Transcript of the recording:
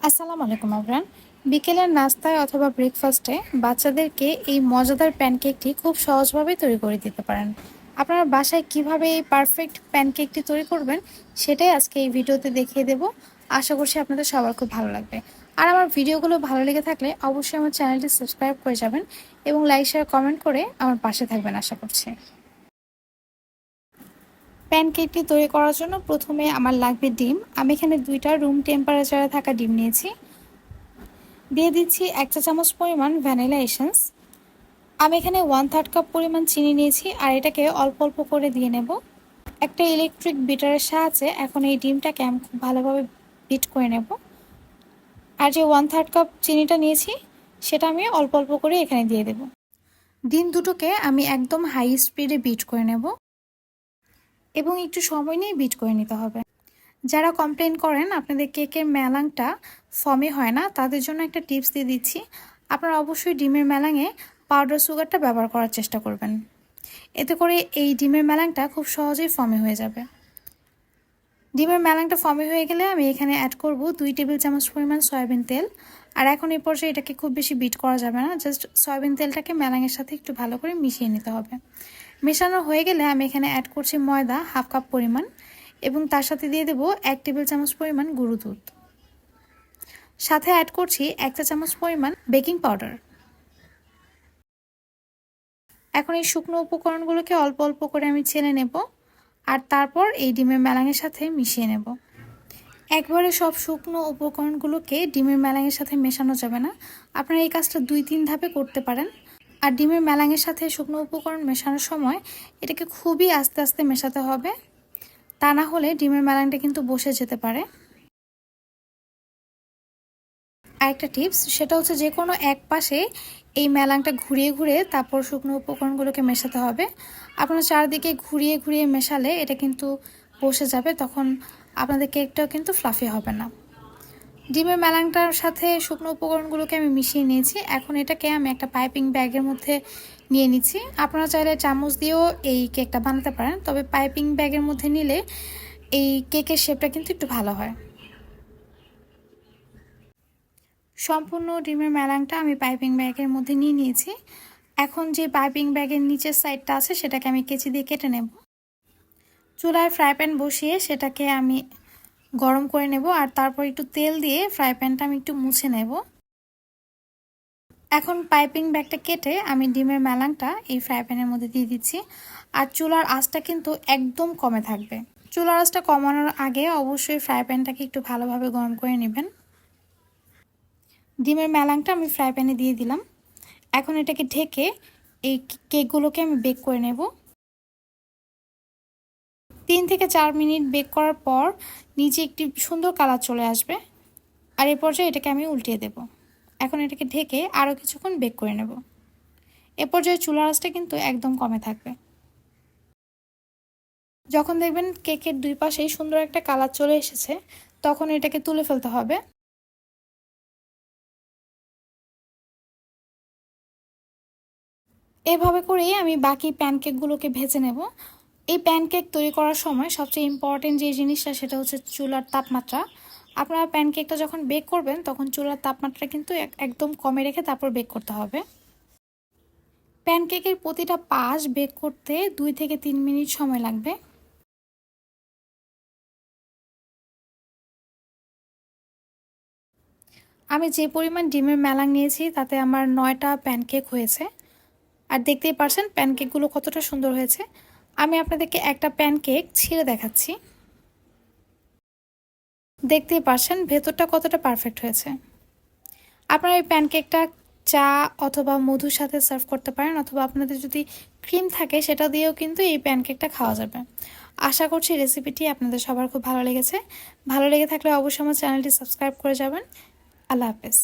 আসসালামু আলাইকুম এভরিওয়ান। বিকেলের নাস্তায় অথবা ব্রেকফাস্টে বাচ্চাদেরকে এই মজাদার প্যানকেকটি খুব সহজভাবে তৈরি করে দিতে পারেন। আপনারা বাসায় কিভাবে এই পারফেক্ট প্যানকেকটি তৈরি করবেন সেটাই আজকে এই ভিডিওতে দেখিয়ে দেব। আশা করছি আপনাদের সবার খুব ভালো লাগবে। আর আমার ভিডিওগুলো ভালো লেগে থাকলে অবশ্যই আমার চ্যানেলটি সাবস্ক্রাইব করে যাবেন এবং লাইক শেয়ার কমেন্ট করে আমার পাশে থাকবেন আশা করছি। প্যানকেকটি তৈরি করার জন্য প্রথমে আমার লাগবে ডিম। আমি এখানে 2টা রুম টেম্পারেচারে থাকা ডিম নিয়েছি। দিয়ে দিচ্ছি 1 চা চামচ পরিমাণ ভ্যানিলা এসেন্স। আমি এখানে 1/3 কাপ পরিমাণ চিনি নিয়েছি আর এটাকে অল্প অল্প করে দিয়ে নেব। একটা ইলেকট্রিক বিটারের সাহায্যে এখন এই ডিমটাকে আমি খুব ভালোভাবে বিট করে নেব। আর যে 1/3 কাপ চিনিটা নিয়েছি সেটা আমি অল্প অল্প করে এখানে দিয়ে দেব। ডিম দুটোকে আমি একদম হাই স্পিডে বিট করে নেব এবং একটু সময় নিয়ে বিট করে নিতে হবে। যারা কমপ্লেন করেন আপনাদের কেকের মেলাংটা ফর্মে হয় না, তাদের জন্য একটা টিপস দিয়ে দিচ্ছি। আপনারা অবশ্যই ডিমের মেলাঙে পাউডার সুগারটা ব্যবহার করার চেষ্টা করবেন। এতে করে এই ডিমের মেলাংটা খুব সহজেই ফর্মে হয়ে যাবে। ডিমের মেলাংটা ফর্মে হয়ে গেলে আমি এখানে অ্যাড করব 2 টেবিল চামচ পরিমাণ সয়াবিন তেল। আর এখন এই পর্যায়ে এটাকে খুব বেশি বিট করা যাবে না, জাস্ট সয়াবিন তেলটাকে মেলাঙের সাথে একটু ভালো করে মিশিয়ে নিতে হবে। মেশানো হয়ে গেলে আমি এখানে অ্যাড করছি ময়দা 1/2 কাপ পরিমাণ এবং তার সাথে দিয়ে দেব 1 টেবিল চামচ পরিমাণ গুঁড়ো দুধ। সাথে অ্যাড করছি 1 চা চামচ পরিমাণ বেকিং পাউডার। এখন এই শুকনো উপকরণগুলোকে অল্প অল্প করে আমি ছেলে নেব আর তারপর এই ডিমের মেলাঙের সাথে মিশিয়ে নেব। একবারে সব শুকনো উপকরণগুলোকে ডিমের মেলাঙের সাথে মেশানো যাবে না, আপনারা এই কাজটা 2-3 ধাপে করতে পারেন। আর ডিমের মেলাঙের সাথে শুকনো উপকরণ মেশানোর সময় এটাকে খুবই আস্তে আস্তে মেশাতে হবে, তা না হলে ডিমের মেলাঙটা কিন্তু বসে যেতে পারে। আরেকটা টিপস, সেটা হচ্ছে যে কোনো এক পাশে এই মেলাংটা ঘুরিয়ে ঘুরিয়ে তারপর শুকনো উপকরণগুলোকে মেশাতে হবে। আপনারা চারদিকে ঘুরিয়ে ঘুরিয়ে মেশালে এটা কিন্তু বসে যাবে, তখন আপনাদের কেকটাও কিন্তু ফ্লাফি হবে না। ডিমের মেলাংটার সাথে শুকনো উপকরণগুলোকে আমি মিশিয়ে নিয়েছি। এখন এটাকে আমি একটা পাইপিং ব্যাগের মধ্যে নিয়ে নিচ্ছি। আপনারা চাইলে চামচ দিয়েও এই কেকটা বানাতে পারেন, তবে পাইপিং ব্যাগের মধ্যে নিলে এই কেকের শেপটা কিন্তু একটু ভালো হয়। সম্পূর্ণ ডিমের মেলাংটা আমি পাইপিং ব্যাগের মধ্যে নিয়ে নিয়েছি। এখন যে পাইপিং ব্যাগের নিচের সাইডটা আছে সেটাকে আমি কেচি দিয়ে কেটে নেব। চুলায় ফ্রাই প্যান বসিয়ে সেটাকে আমি গরম করে নেব আর তারপর একটু তেল দিয়ে ফ্রাই প্যানটা আমি একটু মুছে নেব। এখন পাইপিং ব্যাগটা কেটে আমি ডিমের মেলাংটা এই ফ্রাই প্যানের মধ্যে দিয়ে দিচ্ছি। আর চুলার আঁচটা কিন্তু একদম কমে থাকবে। চুলার আঁচটা কমানোর আগে অবশ্যই ফ্রাই প্যানটাকে একটু ভালোভাবে গরম করে নেবেন। ডিমের মেলাংটা আমি ফ্রাই প্যানে দিয়ে দিলাম। এখন এটাকে ঢেকে এই কেকগুলোকে আমি বেক করে নেব। 3 থেকে 4 মিনিট বেক করার পর নিচে একটি সুন্দর কালার চলে আসবে আর এই পর্যায়ে এটাকে আমি উল্টিয়ে দেব। এখন এটাকে ঢেকে আরও কিছুক্ষণ বেক করে নেব। এ পর্যায়ে চুলার আঁচটা কিন্তু একদম কমে থাকবে। যখন দেখবেন কেকের 2 পাশেই সুন্দর একটা কালার চলে এসেছে, তখন এটাকে তুলে ফেলতে হবে। এভাবে করেই আমি বাকি প্যানকেকগুলোকে ভেজে নেব। এই প্যানকেক তৈরি করার সময় সবচেয়ে ইম্পর্টেন্ট যে জিনিসটা সেটা হচ্ছে চুলার তাপমাত্রা। আপনারা প্যানকেকটা যখন বেক করবেন তখন চুলার তাপমাত্রা কিন্তু একদম কমে রেখে তারপর বেক করতে হবে। প্যানকেকের প্রতিটা পাশ বেক করতে 2 থেকে 3 মিনিট সময় লাগবে। আমি যে পরিমাণ ডিমের মেলাং নিয়েছি তাতে আমার 9টা প্যানকেক হয়েছে। আর দেখতেই পারছেন প্যানকেকগুলো কতটা সুন্দর হয়েছে। আমি আপনাদেরকে একটা প্যানকেক ছিঁড়ে দেখাচ্ছি। দেখতেই পারছেন ভেতরটা কতটা পারফেক্ট হয়েছে। আপনারা এই প্যানকেকটা চা অথবা মধুর সাথে সার্ভ করতে পারেন, অথবা আপনাদের যদি ক্রিম থাকে সেটা দিয়েও কিন্তু এই প্যানকেকটা খাওয়া যাবে। আশা করছি রেসিপিটি আপনাদের সবার খুব ভালো লেগেছে। ভালো লেগে থাকলে অবশ্যই আমার চ্যানেলটি সাবস্ক্রাইব করে যাবেন। আল্লাহ হাফেজ।